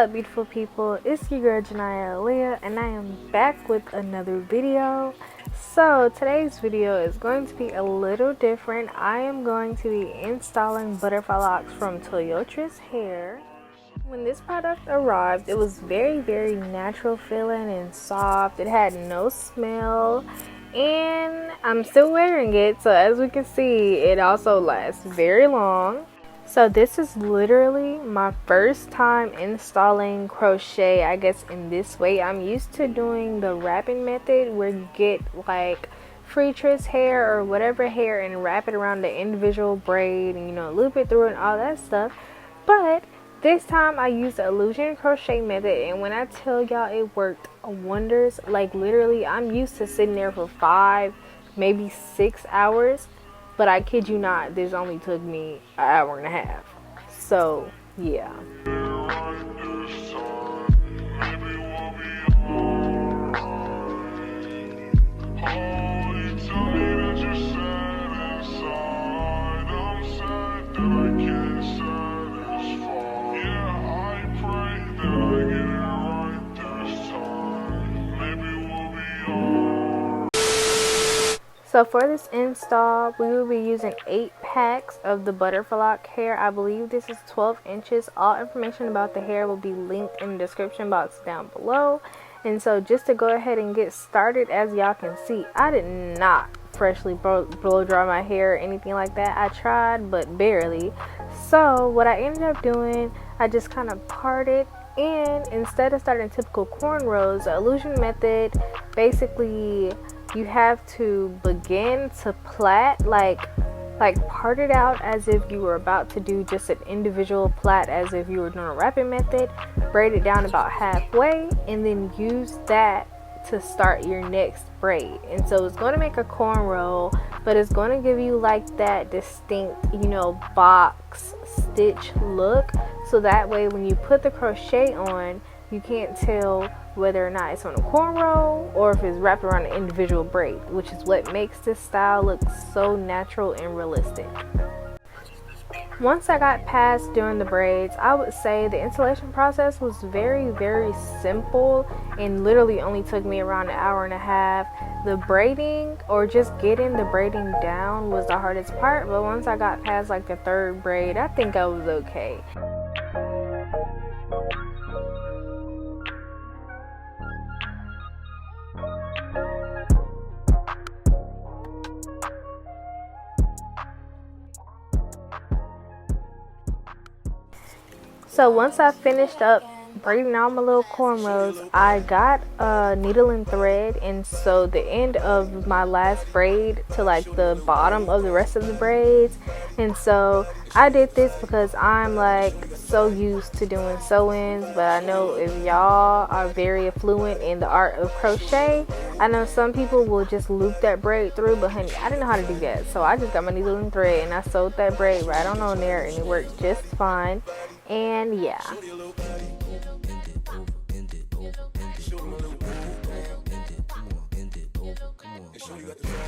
up, beautiful people? It's your girl Jania Aaliyah, and I am back with another video. So today's video is going to be a little different. I am going to be installing butterfly locks from Toyotress hair. When this product arrived, it was very natural feeling and soft. It had no smell, and I'm still wearing it, so as we can see, it also lasts very long. So this is literally my first time installing crochet, I guess, in this way. I'm used to doing the wrapping method where you get like free twist hair or whatever hair and wrap it around the individual braid and, you know, loop it through and all that stuff. But this time I used the illusion crochet method, and when I tell y'all, it worked wonders. Like literally, I'm used to sitting there for 5, maybe 6 hours. But I kid you not, this only took me an hour and a half. So, yeah. So for this install, we will be using 8 packs of the butterfly lock hair. I believe this is 12 inches. All information about the hair will be linked in the description box down below. And so just to go ahead and get started, as y'all can see, I did not freshly blow dry my hair or anything like that. I tried, but barely. So what I ended up doing, I just kind of parted. And instead of starting typical cornrows, the illusion method, basically you have to begin to plait, like part it out as if you were about to do just an individual plait, as if you were doing a wrapping method, braid it down about halfway, and then use that to start your next braid. And so it's going to make a cornrow, but it's going to give you like that distinct, you know, box stitch look, so that way when you put the crochet on, you can't tell whether or not it's on a cornrow or if it's wrapped around an individual braid, which is what makes this style look so natural and realistic. Once I got past doing the braids, I would say the installation process was very simple and literally only took me around an hour and a half. The braiding, or just getting the braiding down, was the hardest part, but once I got past like the 3rd braid, I think I was okay. So once I finished up braiding all my little cornrows, I got a needle and thread, and so the end of my last braid to like the bottom of the rest of the braids. And so I did this because I'm like so used to doing sew-ins, but I know if y'all are very fluent in the art of crochet, I know some people will just loop that braid through, but honey, I didn't know how to do that. So I just got my needle and thread and I sewed that braid right on there, and it worked just fine. And yeah.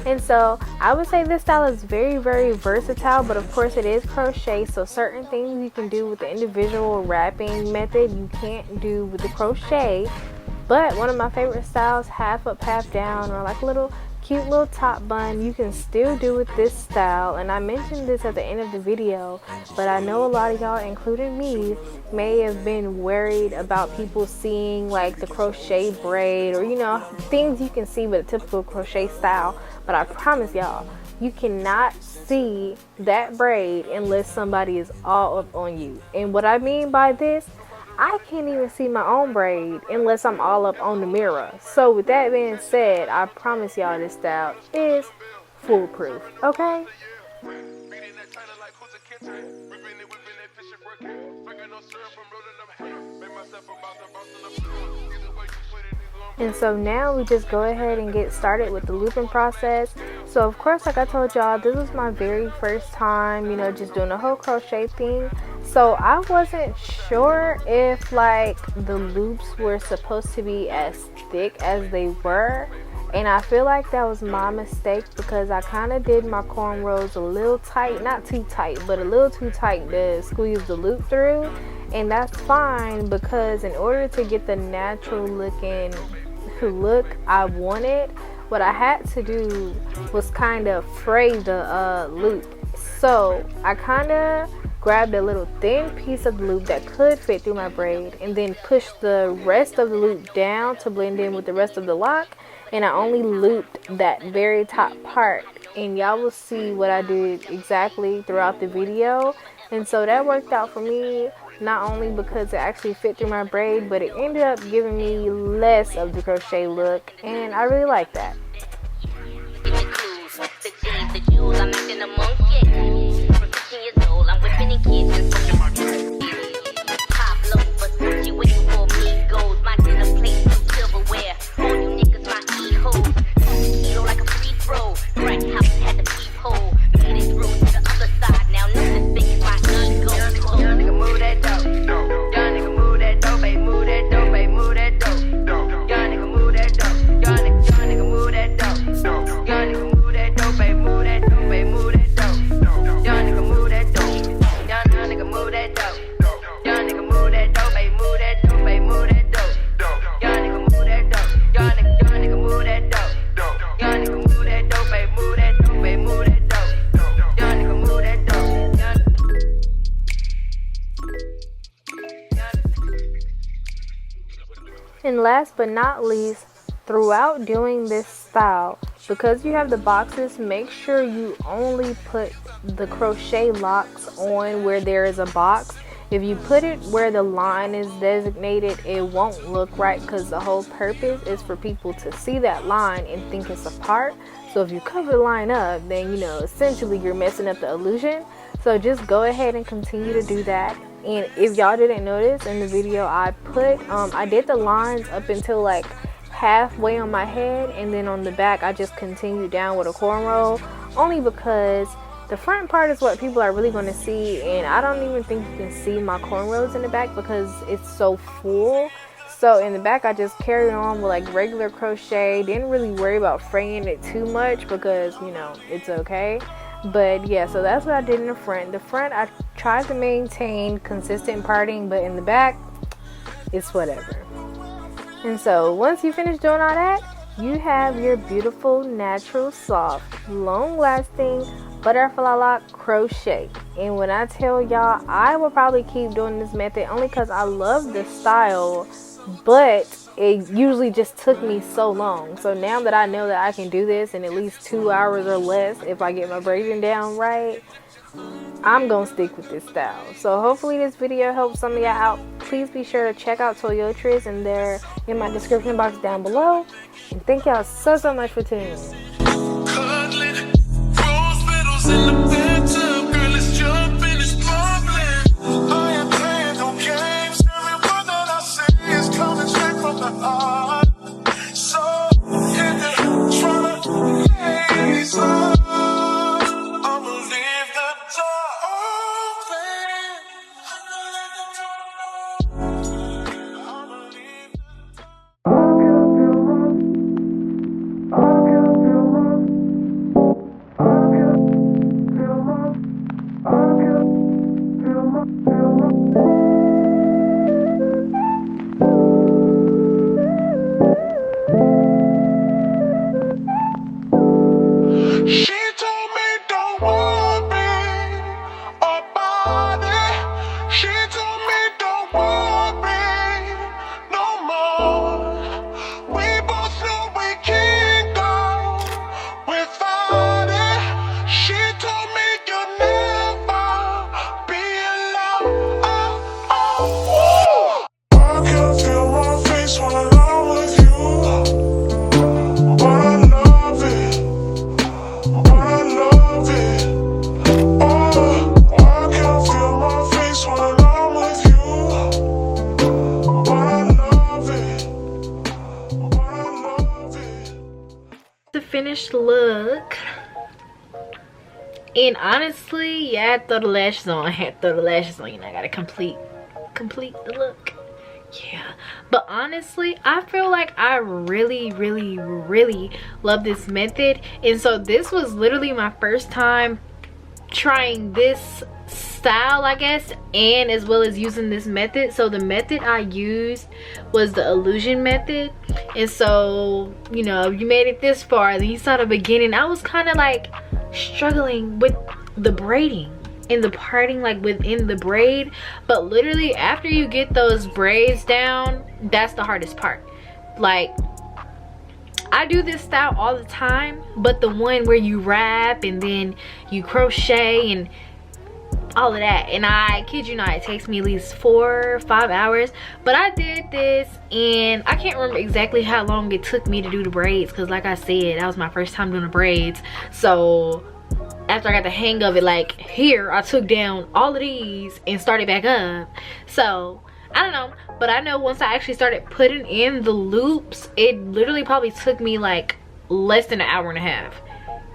And so I would say this style is very versatile, but of course it is crochet, so certain things you can do with the individual wrapping method you can't do with the crochet. But one of my favorite styles, half up half down, or like a little cute little top bun, you can still do with this style. And I mentioned this at the end of the video, but I know a lot of y'all, including me, may have been worried about people seeing like the crochet braid, or you know, things you can see with a typical crochet style. But I promise y'all, you cannot see that braid unless somebody is all up on you. And what I mean by this, I can't even see my own braid unless I'm all up on the mirror. So with that being said, I promise y'all this style is foolproof, okay? And so now we just go ahead and get started with the looping process. So of course, like I told y'all, this was my very first time, you know, just doing the whole crochet thing. So I wasn't sure if like the loops were supposed to be as thick as they were. And I feel like that was my mistake, because I kind of did my cornrows a little tight, not too tight, but a little too tight to squeeze the loop through. and that's fine, because in order to get the natural looking look I wanted, what I had to do was kind of fray the loop. So I kind of grabbed a little thin piece of the loop that could fit through my braid, and then pushed the rest of the loop down to blend in with the rest of the lock, and I only looped that very top part, and y'all will see what I did exactly throughout the video. And so that worked out for me, not only because it actually fit through my braid, but it ended up giving me less of the crochet look, and I really like that. And last but not least, throughout doing this style, because you have the boxes, make sure you only put the crochet locks on where there is a box. If you put it where the line is designated, it won't look right, because the whole purpose is for people to see that line and think it's a part. So if you cover the line up, then you know, essentially you're messing up the illusion. So just go ahead and continue to do that. And if y'all didn't notice in the video, I put I did the lines up until like halfway on my head, and then on the back I just continued down with a cornrow, only because the front part is what people are really going to see, and I don't even think you can see my cornrows in the back because it's so full. So in the back I just carried on with like regular crochet, didn't really worry about fraying it too much because, you know, it's okay. But yeah, so that's what I did in the front. The front I tried to maintain consistent parting, but in the back it's whatever. And so once you finish doing all that, you have your beautiful, natural, soft, long-lasting butterfly lock crochet. And when I tell y'all, I will probably keep doing this method only because I love the style, but it usually just took me so long. So now that I know that I can do this in at least 2 hours or less if I get my braiding down right, I'm gonna stick with this style. So hopefully this video helps some of y'all out. Please be sure to check out Toyotress, and they're in my description box down below. And thank y'all so much for tuning in. Finished look, and honestly, yeah, I had to throw the lashes on. You know, I gotta complete the look. Yeah, but honestly, I feel like I really love this method. And so this was literally my first time trying this style, I guess, and as well as using this method. So the method I used was the illusion method. And so, you know, you made it this far, then you saw the beginning. I was kind of like struggling with the braiding and the parting like within the braid, but literally after you get those braids down, that's the hardest part. Like, I do this style all the time, but the one where you wrap and then you crochet and all of that, and I kid you not, it takes me at least 4 or 5 hours. But I did this, and I can't remember exactly how long it took me to do the braids, because like I said, that was my first time doing the braids. So after I got the hang of it, like here, I took down all of these and started back up. So I don't know, but I know once I actually started putting in the loops, it literally probably took me like less than an hour and a half.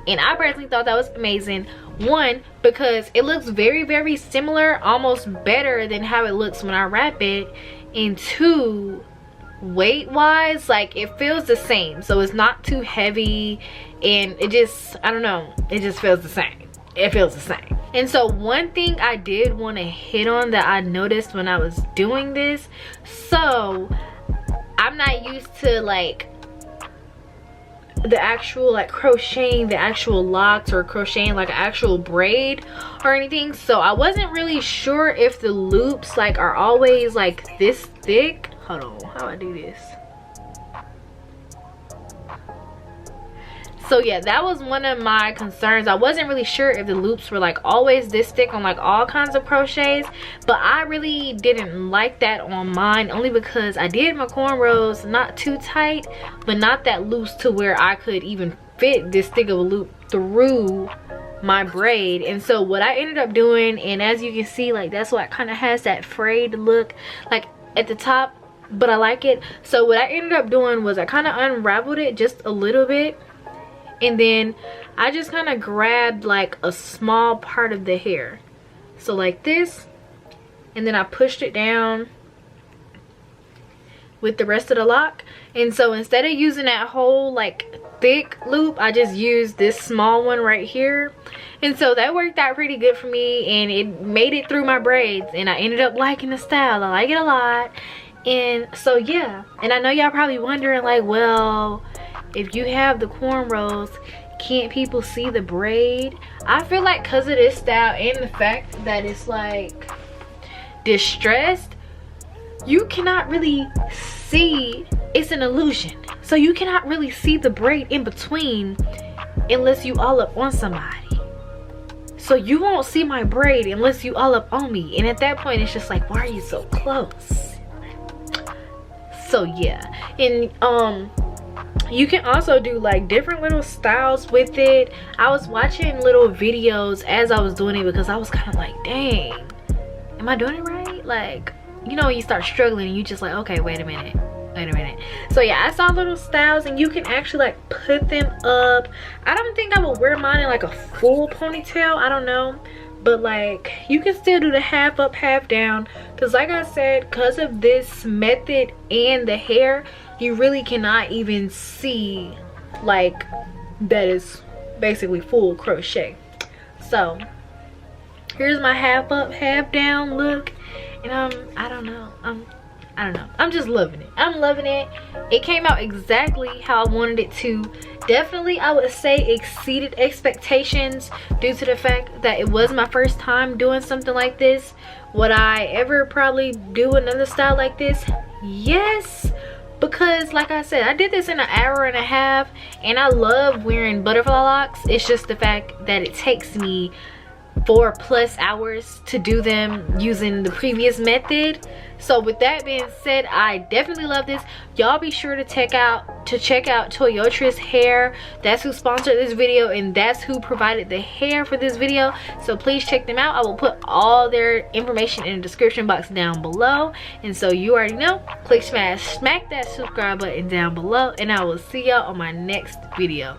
And I personally thought that was amazing. One, because it looks very, very similar, almost better than how it looks when I wrap it. And two, weight wise, like it feels the same. So it's not too heavy, and it just, I don't know, it just feels the same. It feels the same. And so one thing I did want to hit on that I noticed when I was doing this, so I'm not used to like the actual like crocheting the actual locks or crocheting like an actual braid or anything. So I wasn't really sure if the loops like are always like this thick. Hold on, how do I do this? So yeah, that was one of my concerns. I wasn't really sure if the loops were like always this thick on like all kinds of crochets, but I really didn't like that on mine, only because I did my cornrows not too tight, but not that loose to where I could even fit this thick of a loop through my braid. And so what I ended up doing, and as you can see, like that's why it kind of has that frayed look like at the top, but I like it. So what I ended up doing was I kind of unraveled it just a little bit, and then I just kind of grabbed like a small part of the hair, so like this, and then I pushed it down with the rest of the lock. And so instead of using that whole like thick loop, I just used this small one right here. And so that worked out pretty good for me, and it made it through my braids, and I ended up liking the style. I like it a lot. And so yeah, and I know y'all probably wondering like, well, if you have the cornrows, can't people see the braid? I feel like because of this style and the fact that it's like distressed, you cannot really see. It's an illusion, so you cannot really see the braid in between unless you all up on somebody. So you won't see my braid unless you all up on me, and at that point it's just like, why are you so close? So yeah. And you can also do like different little styles with it. I was watching little videos as I was doing it, because I was kind of like, dang, am I doing it right? Like, you know, you start struggling and you just like, okay, wait a minute. So yeah, I saw little styles, and you can actually like put them up. I don't think I would wear mine in like a full ponytail, I don't know, but like you can still do the half up, half down, because like I said, because of this method and the hair, you really cannot even see like that is basically full crochet. So here's my half up, half down look, and I don't know, I'm just loving it. I'm loving it. It came out exactly how I wanted it to. Definitely, I would say exceeded expectations due to the fact that it was my first time doing something like this. Would I ever probably do another style like this? Yes, because like I said, I did this in an hour and a half, and I love wearing butterfly locks. It's just the fact that it takes me 4+ hours to do them using the previous method. So with that being said, I definitely love this. Y'all be sure to check out Toyotress hair. That's who sponsored this video, and that's who provided the hair for this video. So please check them out. I will put all their information in the description box down below. And so you already know, smack that subscribe button down below, and I will see y'all on my next video.